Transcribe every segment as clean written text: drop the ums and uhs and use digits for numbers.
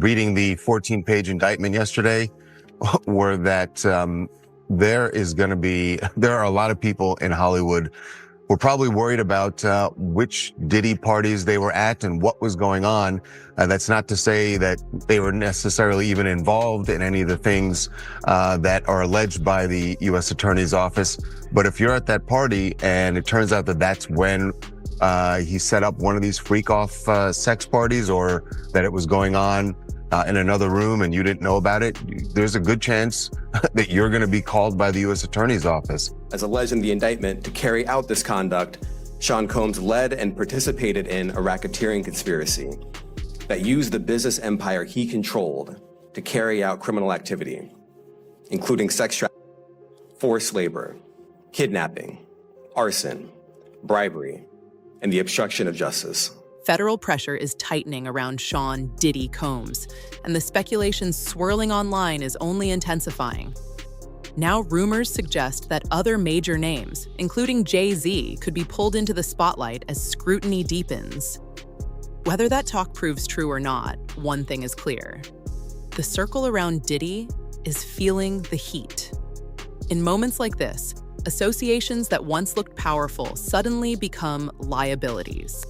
reading the 14-page indictment yesterday were that there are a lot of people in Hollywood who are probably worried about which Diddy parties they were at and what was going on. That's not to say that they were necessarily even involved in any of the things that are alleged by the U.S. Attorney's Office. But if you're at that party and it turns out that that's when he set up one of these freak-off sex parties, or that it was going on in another room and you didn't know about it, there's a good chance that you're going to be called by the U.S. Attorney's Office. As alleged in the indictment, to carry out this conduct, Sean Combs led and participated in a racketeering conspiracy that used the business empire he controlled to carry out criminal activity, including sex trafficking, forced labor, kidnapping, arson, bribery, and the obstruction of justice. Federal pressure is tightening around Sean Diddy Combs, and the speculation swirling online is only intensifying. Now rumors suggest that other major names, including Jay-Z, could be pulled into the spotlight as scrutiny deepens. Whether that talk proves true or not, one thing is clear. The circle around Diddy is feeling the heat. In moments like this, associations that once looked powerful suddenly become liabilities.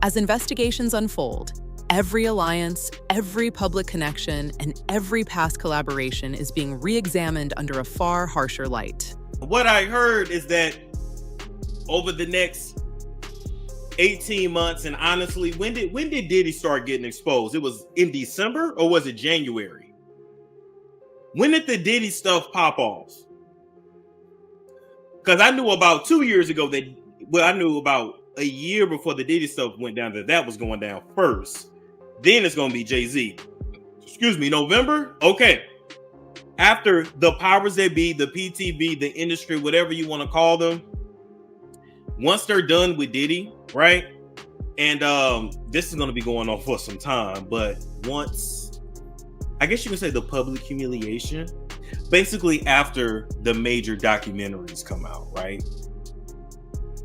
As investigations unfold, every alliance, every public connection, and every past collaboration is being re-examined under a far harsher light. What I heard is that over the next 18 months, and honestly, when did Diddy start getting exposed? It was in December, or was it January? When did the Diddy stuff pop off? Because I knew about 2 years ago I knew about a year before the Diddy stuff went down that was going down first. Then it's going to be Jay-Z. November? Okay. After the powers that be, the PTB, the industry, whatever you want to call them, once they're done with Diddy, right? And this is going to be going on for some time, but once, I guess you can say the public humiliation, basically after the major documentaries come out, right?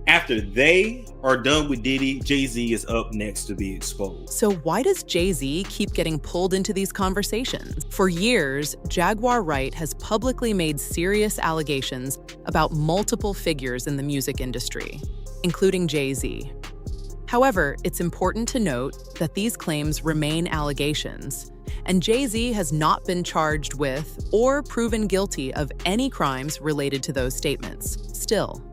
After they are done with Diddy, Jay-Z is up next to be exposed. So why does Jay-Z keep getting pulled into these conversations? For years, Jaguar Wright has publicly made serious allegations about multiple figures in the music industry, including Jay-Z. However, it's important to note that these claims remain allegations, and Jay-Z has not been charged with or proven guilty of any crimes related to those statements. Still,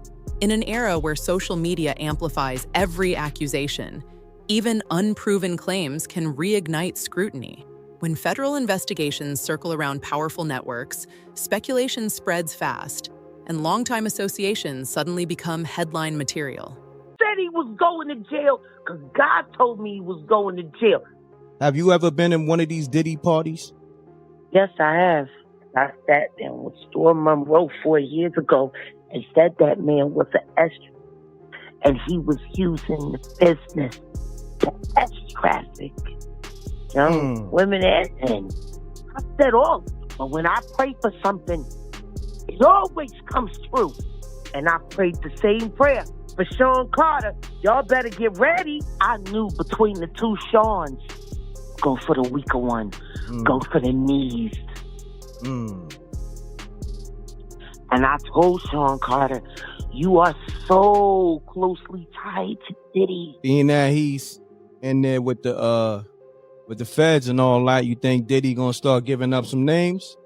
in an era where social media amplifies every accusation, even unproven claims can reignite scrutiny. When federal investigations circle around powerful networks, speculation spreads fast, and longtime associations suddenly become headline material. Said he was going to jail because God told me he was going to jail. Have you ever been in one of these Diddy parties? Yes, I have. I sat down with Storm Monroe 4 years ago and said that man was an estrogen, and he was using the business to traffic young women and men. I said all, but when I pray for something, it always comes true. And I prayed the same prayer for Sean Carter. Y'all better get ready. I knew between the two Seans, go for the weaker one, go for the knees. And I told Sean Carter, you are so closely tied to Diddy. Being that he's in there with the feds and all that, you think Diddy gonna start giving up some names?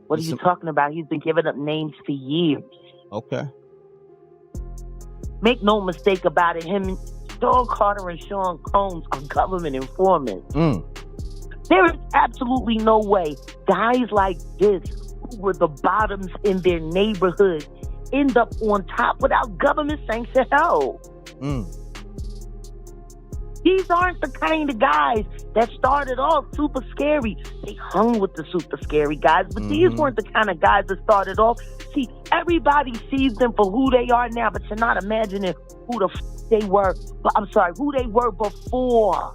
What are you talking about? He's been giving up names for years. Okay. Make no mistake about it, him, Sean Carter and Sean Combs are government informants. There is absolutely no way guys like this, who were the bottoms in their neighborhood, end up on top without government sanctioned help. These aren't the kind of guys that started off super scary. They hung with the super scary guys, but these weren't the kind of guys that started off. See, everybody sees them for who they are now, but you're not imagining who the they were. Who they were before.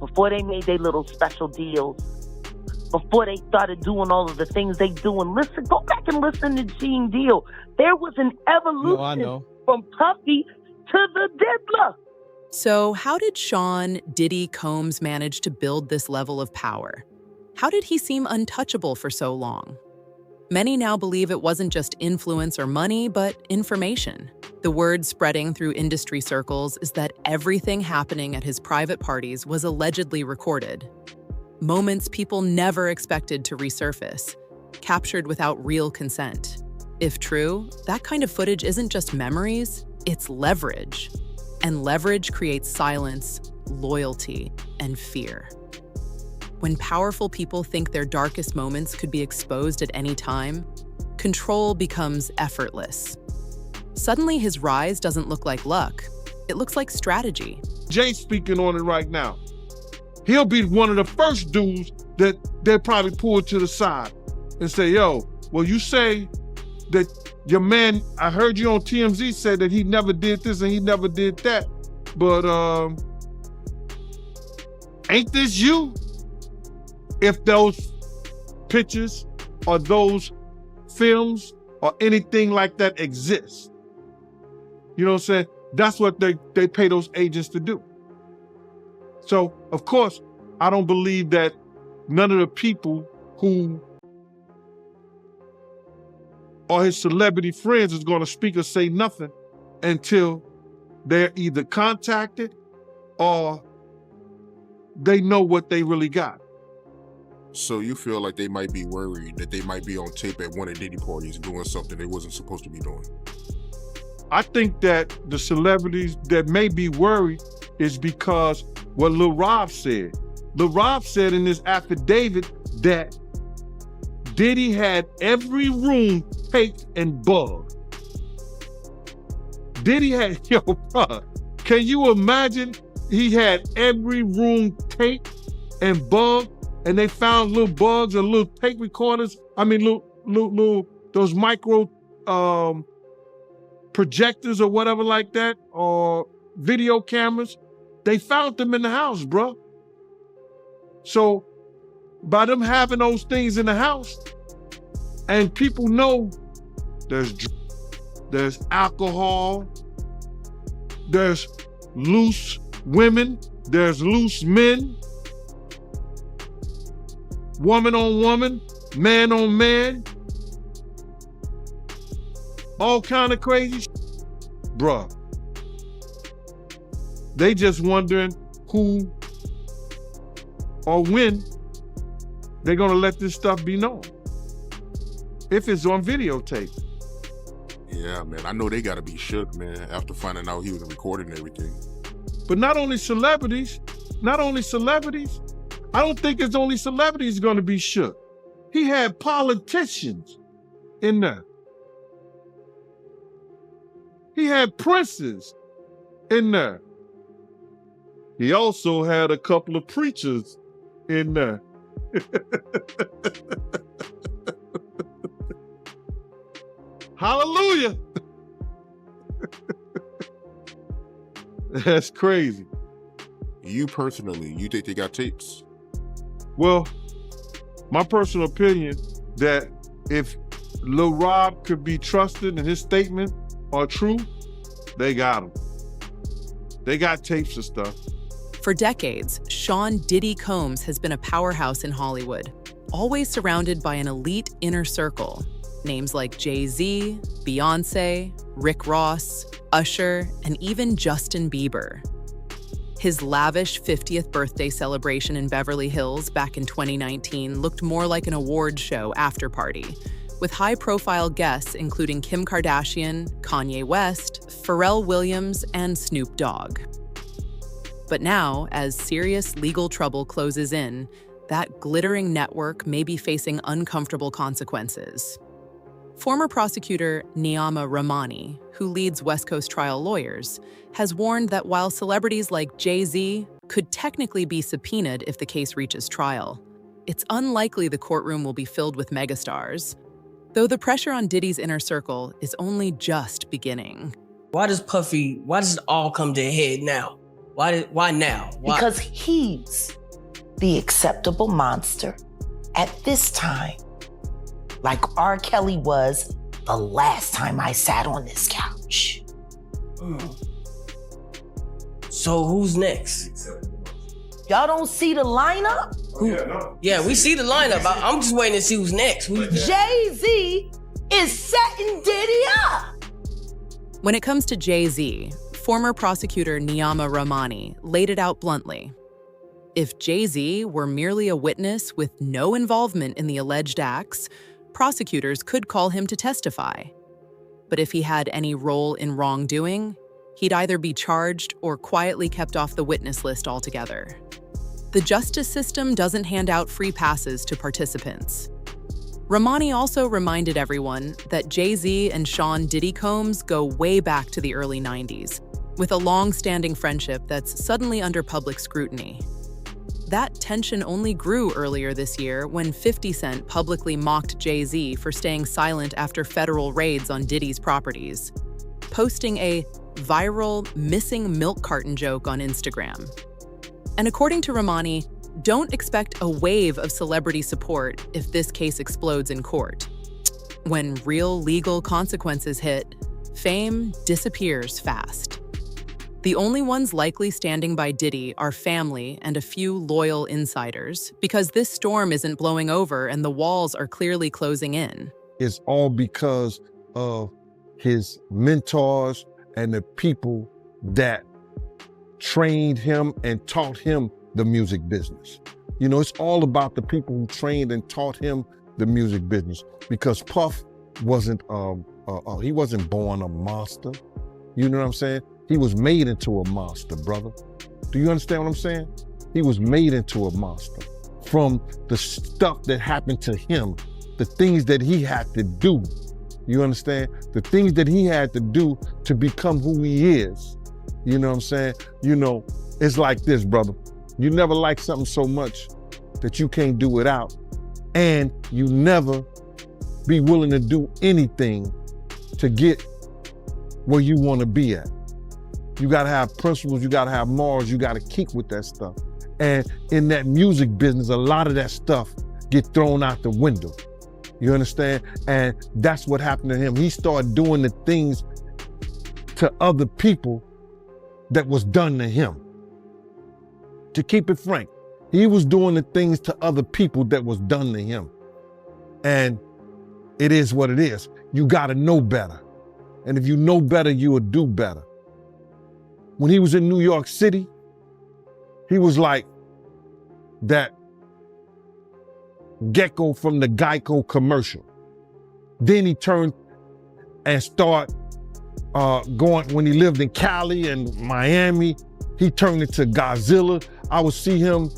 Before they made their little special deals. Before they started doing all of the things they do. And listen, go back and listen to Gene Deal. There was an evolution from Puffy to the Diddler. So how did Sean Diddy Combs manage to build this level of power? How did he seem untouchable for so long? Many now believe it wasn't just influence or money, but information. The word spreading through industry circles is that everything happening at his private parties was allegedly recorded. Moments people never expected to resurface, captured without real consent. If true, that kind of footage isn't just memories, it's leverage. And leverage creates silence, loyalty, and fear. When powerful people think their darkest moments could be exposed at any time, control becomes effortless. Suddenly, his rise doesn't look like luck. It looks like strategy. Jay's speaking on it right now. He'll be one of the first dudes that they'll probably pull to the side and say, yo, well, you say that your man, I heard you on TMZ say that he never did this and he never did that, but ain't this you? If those pictures or those films or anything like that exist, you know what I'm saying? That's what they pay those agents to do. So, of course, I don't believe that none of the people who are his celebrity friends is going to speak or say nothing until they're either contacted or they know what they really got. So you feel like they might be worried that they might be on tape at one of Diddy parties doing something they wasn't supposed to be doing? I think that the celebrities that may be worried is because what Lil Rob said. Lil Rob said in his affidavit that Diddy had every room taped and bugged. Diddy had, yo, bro, can you imagine he had every room taped and bugged, and they found little bugs and little tape recorders, little those micro projectors or whatever like that, or video cameras. They found them in the house, bro. So by them having those things in the house, and people know there's alcohol, there's loose women, there's loose men, woman on woman, man on man, all kind of crazy shit. Bruh. They just wondering who or when they're gonna let this stuff be known. If it's on videotape. Yeah, man, I know they gotta be shook, man, after finding out he was recording everything. But not only celebrities, I don't think it's only celebrities gonna be shook. He had politicians in there. He had princes in there. He also had a couple of preachers in there. Hallelujah. That's crazy. You personally, you think they got tapes? Well, my personal opinion that if Lil Rob could be trusted and his statement are true, they got him. They got tapes and stuff. For decades, Sean Diddy Combs has been a powerhouse in Hollywood, always surrounded by an elite inner circle. Names like Jay-Z, Beyonce, Rick Ross, Usher, and even Justin Bieber. His lavish 50th birthday celebration in Beverly Hills back in 2019 looked more like an awards show after party, with high-profile guests including Kim Kardashian, Kanye West, Pharrell Williams, and Snoop Dogg. But now, as serious legal trouble closes in, that glittering network may be facing uncomfortable consequences. Former prosecutor Niyama Ramani, who leads West Coast trial lawyers, has warned that while celebrities like Jay-Z could technically be subpoenaed if the case reaches trial, it's unlikely the courtroom will be filled with megastars, though the pressure on Diddy's inner circle is only just beginning. Why does it all come to a head now? Why now? Why? Because he's the acceptable monster at this time, like R. Kelly was the last time I sat on this couch. So who's next? Y'all don't see the lineup? Yeah, we see the lineup. I'm just waiting to see who's next. Jay-Z is setting Diddy up. When it comes to Jay-Z, former prosecutor Niyama Rahmani laid it out bluntly. If Jay-Z were merely a witness with no involvement in the alleged acts, prosecutors could call him to testify. But if he had any role in wrongdoing, he'd either be charged or quietly kept off the witness list altogether. The justice system doesn't hand out free passes to participants. Rahmani also reminded everyone that Jay-Z and Sean Diddy Combs go way back to the early 90s, with a long-standing friendship that's suddenly under public scrutiny. That tension only grew earlier this year when 50 Cent publicly mocked Jay-Z for staying silent after federal raids on Diddy's properties, posting a viral missing milk carton joke on Instagram. And according to Rahmani, don't expect a wave of celebrity support if this case explodes in court. When real legal consequences hit, fame disappears fast. The only ones likely standing by Diddy are family and a few loyal insiders, because this storm isn't blowing over and the walls are clearly closing in. It's all because of his mentors and the people that trained him and taught him the music business. You know, it's all about the people who trained and taught him the music business, because Puff wasn't, he wasn't born a monster. You know what I'm saying? He was made into a monster, brother. Do you understand what I'm saying? He was made into a monster from the stuff that happened to him, the things that he had to do. You understand? The things that he had to do to become who he is. You know what I'm saying? You know, it's like this, brother. You never like something so much that you can't do without, and you never be willing to do anything to get where you want to be at. You gotta have principles, you gotta have morals, you gotta keep with that stuff. And in that music business, a lot of that stuff get thrown out the window. You understand? And that's what happened to him. He started doing the things to other people that was done to him. To keep it frank, he was doing the things to other people that was done to him. And it is what it is. You gotta know better. And if you know better, you will do better. When he was in New York City, he was like that gecko from the Geico commercial. Then he turned and started going, when he lived in Cali and Miami, he turned into Godzilla. I would see him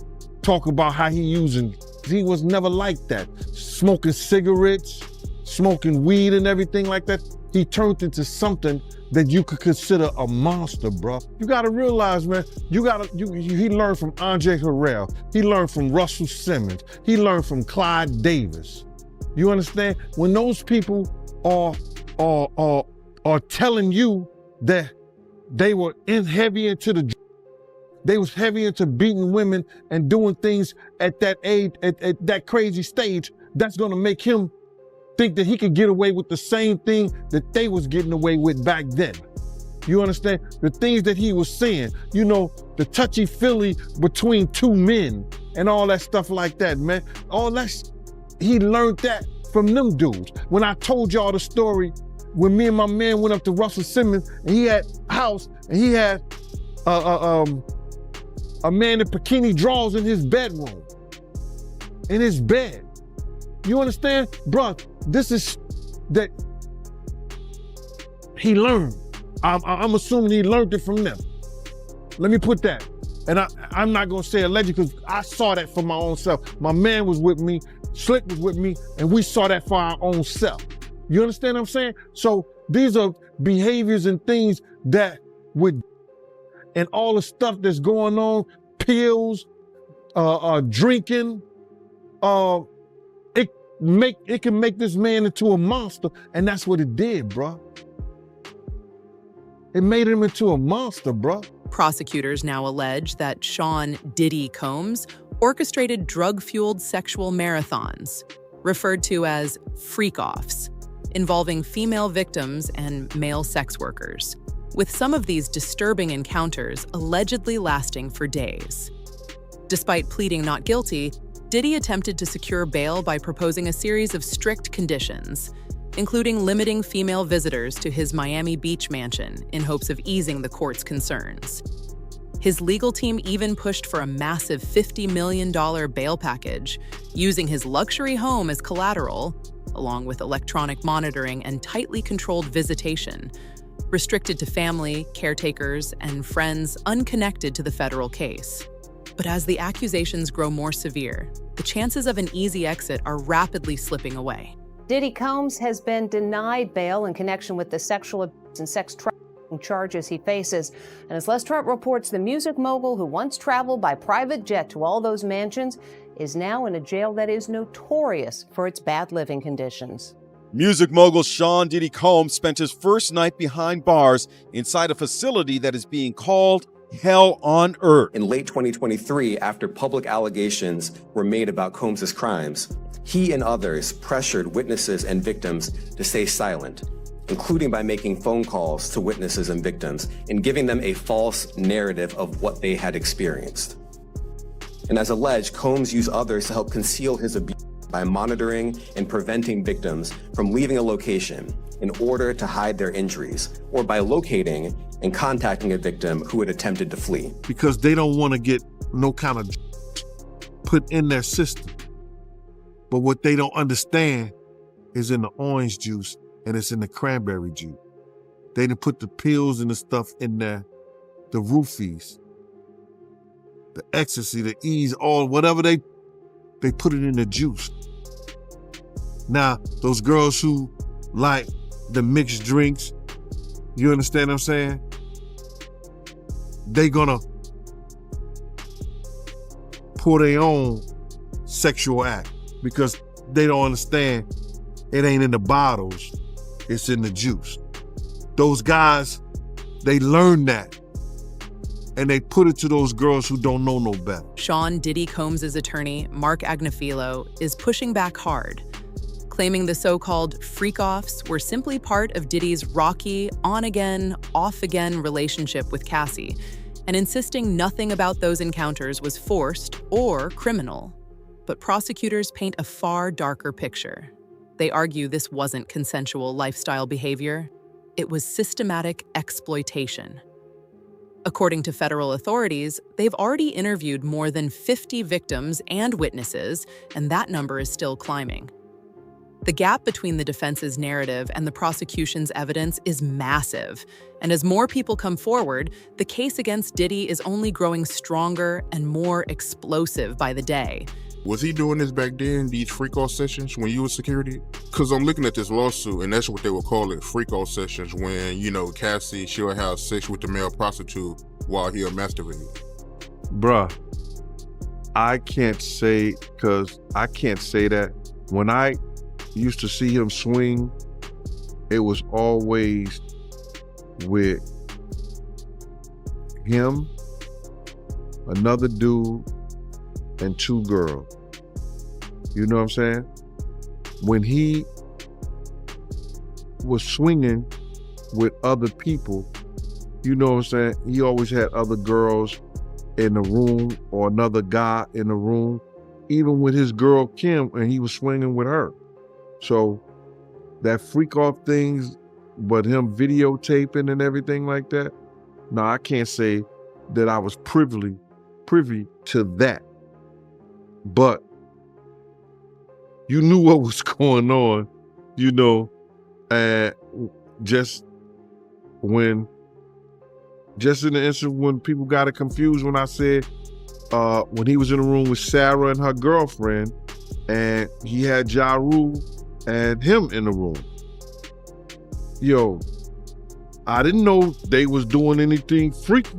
talk about how he was never like that. Smoking cigarettes, smoking weed and everything like that. He turned into something that you could consider a monster, bro. You gotta realize, man, he learned from Andre Harrell. He learned from Russell Simmons. He learned from Clyde Davis. You understand? When those people are telling you that they were heavy into they was heavy into beating women and doing things at that age, at that crazy stage, that's gonna make him think that he could get away with the same thing that they was getting away with back then. You understand? The things that he was saying, you know, the touchy-feely between two men and all that stuff like that, man. All that, he learned that from them dudes. When I told y'all the story, when me and my man went up to Russell Simmons and he had a house and he had a man in bikini drawers in his bedroom, in his bed. You understand? Bruh, this is that he learned. I'm assuming he learned it from them. Let me put that. And I'm not gonna say alleged because I saw that for my own self. My man was with me, Slick was with me, and we saw that for our own self. You understand what I'm saying? So these are behaviors and things that would, and all the stuff that's going on, pills, drinking, it can make this man into a monster, and that's what it did, bro. It made him into a monster, bro. Prosecutors now allege that Sean Diddy Combs orchestrated drug-fueled sexual marathons, referred to as freak-offs, involving female victims and male sex workers. with some of these disturbing encounters allegedly lasting for days. Despite pleading not guilty, Diddy attempted to secure bail by proposing a series of strict conditions, including limiting female visitors to his Miami Beach mansion in hopes of easing the court's concerns. His legal team even pushed for a massive $50 million bail package, using his luxury home as collateral, along with electronic monitoring and tightly controlled visitation, restricted to family, caretakers, and friends unconnected to the federal case. But as the accusations grow more severe, the chances of an easy exit are rapidly slipping away. Diddy Combs has been denied bail in connection with the sexual abuse and sex trafficking charges he faces. And as Les Trent reports, the music mogul who once traveled by private jet to all those mansions is now in a jail that is notorious for its bad living conditions. Music mogul Sean Diddy Combs spent his first night behind bars inside a facility that is being called Hell on Earth. In late 2023, after public allegations were made about Combs' crimes, he and others pressured witnesses and victims to stay silent, including by making phone calls to witnesses and victims and giving them a false narrative of what they had experienced. And as alleged, Combs used others to help conceal his abuse by monitoring and preventing victims from leaving a location in order to hide their injuries, or by locating and contacting a victim who had attempted to flee. Because they don't want to get no kind of put in their system. But what they don't understand is in the orange juice and it's in the cranberry juice. They didn't put the pills and the stuff in there, the roofies, the ecstasy, the ease, all whatever they put it in the juice. Now, those girls who like the mixed drinks, you understand what I'm saying? They gonna pour their own sexual act because they don't understand it ain't in the bottles, it's in the juice. Those guys, they learn that and they put it to those girls who don't know no better. Sean Diddy Combs' attorney, Mark Agnafilo, is pushing back hard, claiming the so-called freak-offs were simply part of Diddy's rocky, on-again, off-again relationship with Cassie, and insisting nothing about those encounters was forced or criminal. But prosecutors paint a far darker picture. They argue this wasn't consensual lifestyle behavior. It was systematic exploitation. According to federal authorities, they've already interviewed more than 50 victims and witnesses, and that number is still climbing. The gap between the defense's narrative and the prosecution's evidence is massive, and as more people come forward, the case against Diddy is only growing stronger and more explosive by the day. Was he doing this back then, these freak-off sessions, when you were security? Because I'm looking at this lawsuit, and that's what they would call it, freak-off sessions, when, you know, Cassie, she'll have sex with the male prostitute while he'll masturbate. Bruh, I can't say, because I can't say that. When I used to see him swing, it was always with him, another dude, and two girls. You know what I'm saying? When he was swinging with other people, you know what I'm saying? He always had other girls in the room or another guy in the room, even with his girl Kim, and he was swinging with her. So that freak off things, but him videotaping and everything like that, no, I can't say that I was privy to that. But you knew what was going on, you know, and just in the instant when people got it confused when I said, when he was in the room with Sarah and her girlfriend, and he had Ja Rule and him in the room. Yo, I didn't know they was doing anything freaky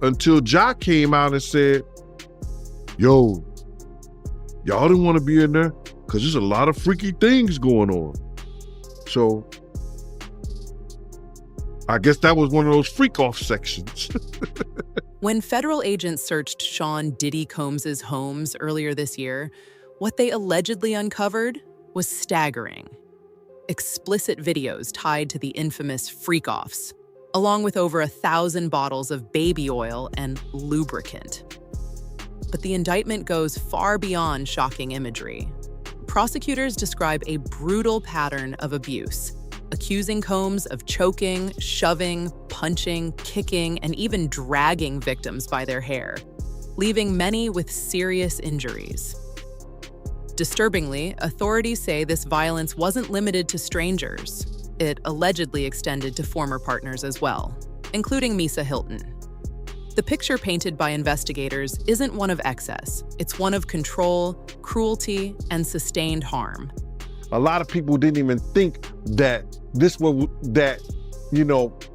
until Ja came out and said, yo, y'all didn't want to be in there because there's a lot of freaky things going on. So I guess that was one of those freak-off sections. When federal agents searched Sean Diddy Combs' homes earlier this year, what they allegedly uncovered was staggering. Explicit videos tied to the infamous freak-offs, along with over 1,000 bottles of baby oil and lubricant. But the indictment goes far beyond shocking imagery. Prosecutors describe a brutal pattern of abuse, accusing Combs of choking, shoving, punching, kicking, and even dragging victims by their hair, leaving many with serious injuries. Disturbingly, authorities say this violence wasn't limited to strangers. It allegedly extended to former partners as well, including Misa Hilton. The picture painted by investigators isn't one of excess. It's one of control, cruelty, and sustained harm. A lot of people didn't even think that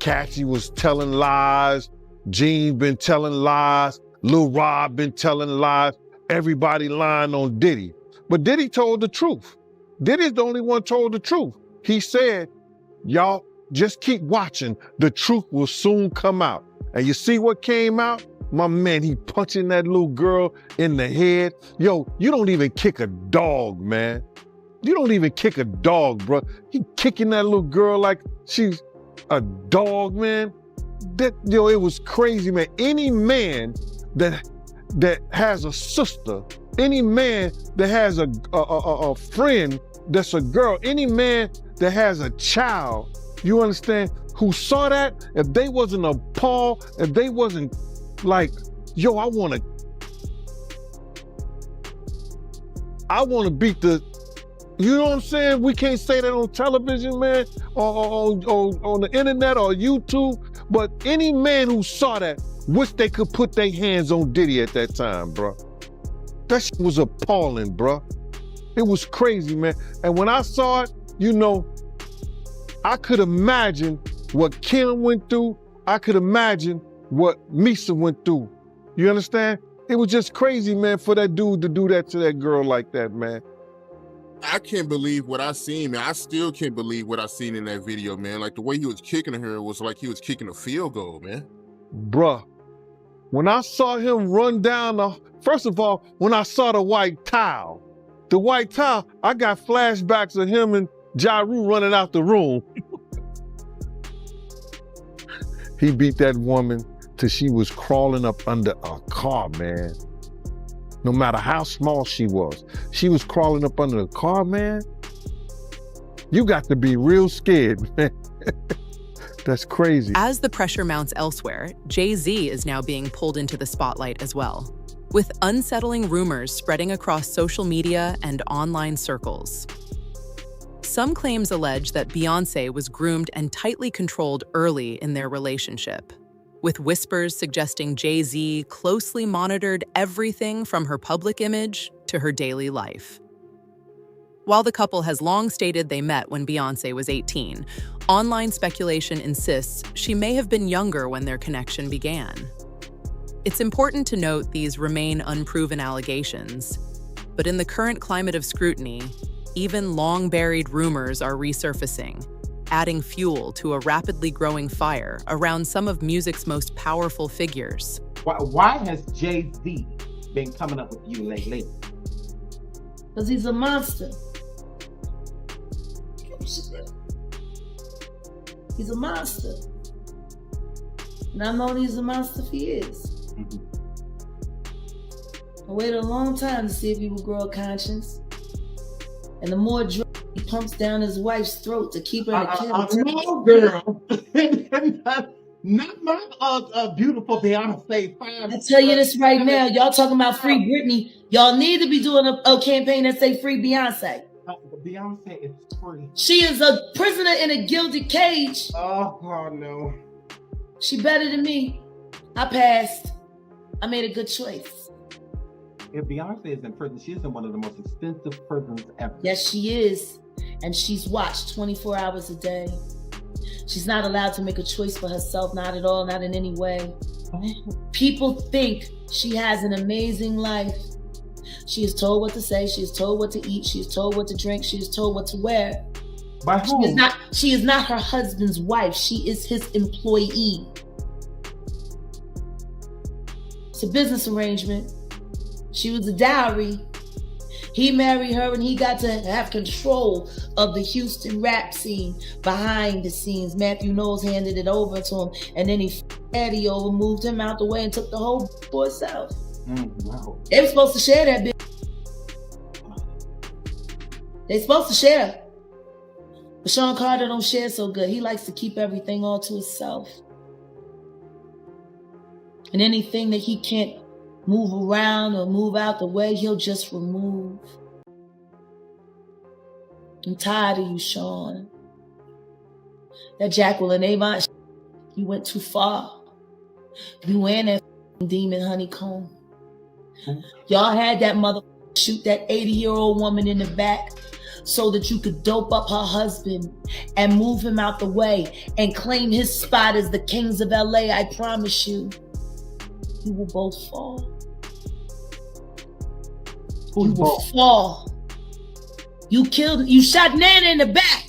Cassie was telling lies, Gene been telling lies, Lil Rob been telling lies, everybody lying on Diddy. But Diddy told the truth. Diddy's the only one told the truth. He said, y'all just keep watching. The truth will soon come out. And you see what came out? My man, he punching that little girl in the head. Yo, you don't even kick a dog, man. You don't even kick a dog, bro. He kicking that little girl like she's a dog, man. It was crazy, man. Any man that has a sister, any man that has a friend that's a girl, any man that has a child, you understand, who saw that, if they wasn't appalled, if they wasn't like, yo, I want to beat the, you know what I'm saying? We can't say that on television, man, or on the internet or YouTube, but any man who saw that, wish they could put their hands on Diddy at that time, bro. That shit was appalling, bro. It was crazy, man. And when I saw it, I could imagine what Kim went through. I could imagine what Misa went through. You understand? It was just crazy, man, for that dude to do that to that girl like that, man. I can't believe what I seen, man. I still can't believe what I seen in that video, man. Like the way he was kicking her was like he was kicking a field goal, man. Bruh, when I saw him run down first of all, when I saw the white towel, I got flashbacks of him and Ja Rule running out the room. He beat that woman till she was crawling up under a car, man. No matter how small she was crawling up under the car, man. You got to be real scared, man. That's crazy. As the pressure mounts elsewhere, Jay-Z is now being pulled into the spotlight as well, with unsettling rumors spreading across social media and online circles. Some claims allege that Beyoncé was groomed and tightly controlled early in their relationship, with whispers suggesting Jay-Z closely monitored everything from her public image to her daily life. While the couple has long stated they met when Beyoncé was 18, online speculation insists she may have been younger when their connection began. It's important to note these remain unproven allegations, but in the current climate of scrutiny, even long-buried rumors are resurfacing, adding fuel to a rapidly growing fire around some of music's most powerful figures. Why has Jay-Z been coming up with you lately? Because he's a monster. He's a monster. And I've known he's a monster for years. I waited a long time to see if he would grow a conscience. And the more drugs he pumps down his wife's throat to keep her in a kennel. No, girl. Not my beautiful Beyonce. I tell you this right now. Y'all talking about free Britney. Y'all need to be doing a campaign that say free Beyonce. Beyonce is free. She is a prisoner in a gilded cage. Oh, God, no. She better than me. I passed. I made a good choice. If Beyonce is in prison, she's in one of the most expensive prisons ever. Yes, she is. And she's watched 24 hours a day. She's not allowed to make a choice for herself, not at all, not in any way. People think she has an amazing life. She is told what to say, she is told what to eat, she is told what to drink, she is told what to wear. By whom? She is not her husband's wife, she is his employee. It's a business arrangement. She was a dowry. He married her and he got to have control of the Houston rap scene behind the scenes. Matthew Knowles handed it over to him, and then he Eddie over, moved him out the way, and took the whole for himself. Wow. They were supposed to share that bitch. They supposed to share. But Sean Carter don't share so good. He likes to keep everything all to himself. And anything that he can't move around or move out the way, he'll just remove. I'm tired of you, Sean. That Jacqueline Avon, you went too far. You and that demon honeycomb. Y'all had that mother shoot that 80-year-old woman in the back so that you could dope up her husband and move him out the way and claim his spot as the kings of LA. I promise you, you will both fall. You will fall. You shot Nana in the back.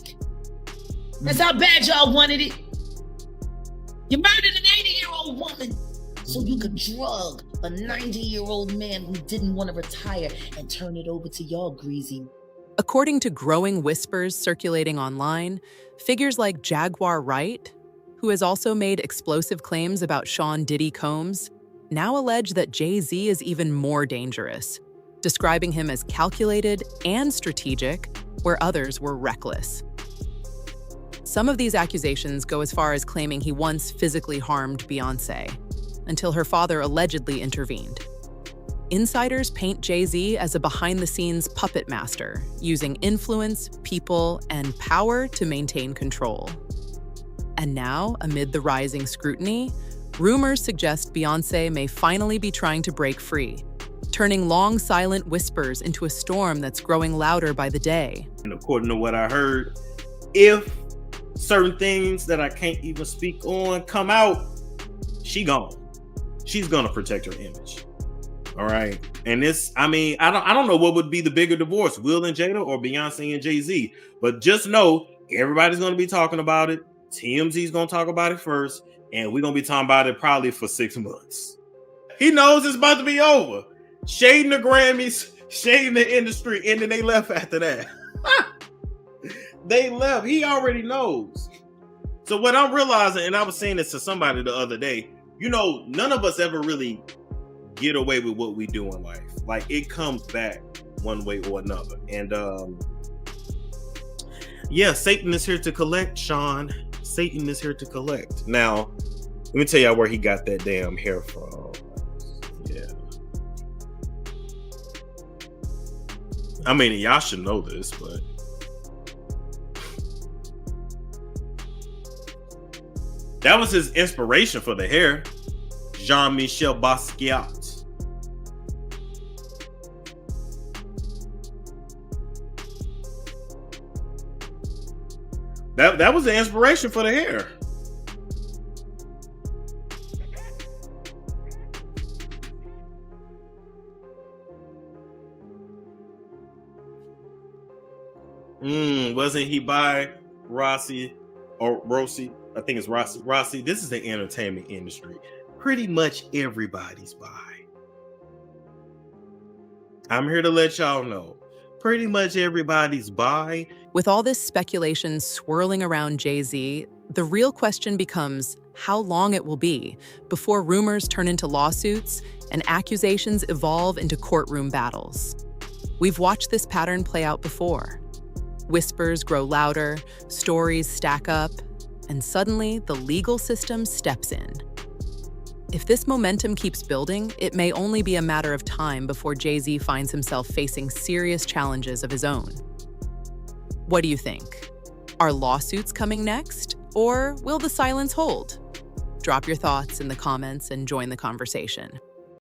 That's how bad y'all wanted it. You murdered an 80-year-old woman so you could drug a 90-year-old man who didn't want to retire and turn it over to y'all greasy. According to growing whispers circulating online, figures like Jaguar Wright, who has also made explosive claims about Sean Diddy Combs, now allege that Jay-Z is even more dangerous, describing him as calculated and strategic, where others were reckless. Some of these accusations go as far as claiming he once physically harmed Beyoncé, until her father allegedly intervened. Insiders paint Jay-Z as a behind-the-scenes puppet master, using influence, people, and power to maintain control. And now, amid the rising scrutiny, rumors suggest Beyoncé may finally be trying to break free, turning long silent whispers into a storm that's growing louder by the day. And according to what I heard, if certain things that I can't even speak on come out, she gone. She's gonna protect her image. All right. And this, I mean, I don't know what would be the bigger divorce, Will and Jada or Beyonce and Jay-Z. But just know everybody's gonna be talking about it. TMZ's gonna talk about it first, and we're gonna be talking about it probably for 6 months. He knows it's about to be over. Shading the Grammys, shading the industry, and then they left after that. They left. He already knows. So what I'm realizing, and I was saying this to somebody the other day, you know, none of us ever really get away with what we do in life. Like, it comes back one way or another. And yeah, Satan is here to collect, Sean. Satan is here to collect. Now, let me tell y'all where he got that damn hair from. Yeah. I mean, y'all should know this, but that was his inspiration for the hair. Jean-Michel Basquiat. That was the inspiration for the hair. Wasn't he by Rossi or Rossi? I think it's Rossi. Rossi, this is the entertainment industry. Pretty much everybody's by. I'm here to let y'all know. Pretty much everybody's by. With all this speculation swirling around Jay-Z, the real question becomes how long it will be before rumors turn into lawsuits and accusations evolve into courtroom battles. We've watched this pattern play out before. Whispers grow louder, stories stack up, and suddenly the legal system steps in. If this momentum keeps building, it may only be a matter of time before Jay-Z finds himself facing serious challenges of his own. What do you think? Are lawsuits coming next, or will the silence hold? Drop your thoughts in the comments and join the conversation.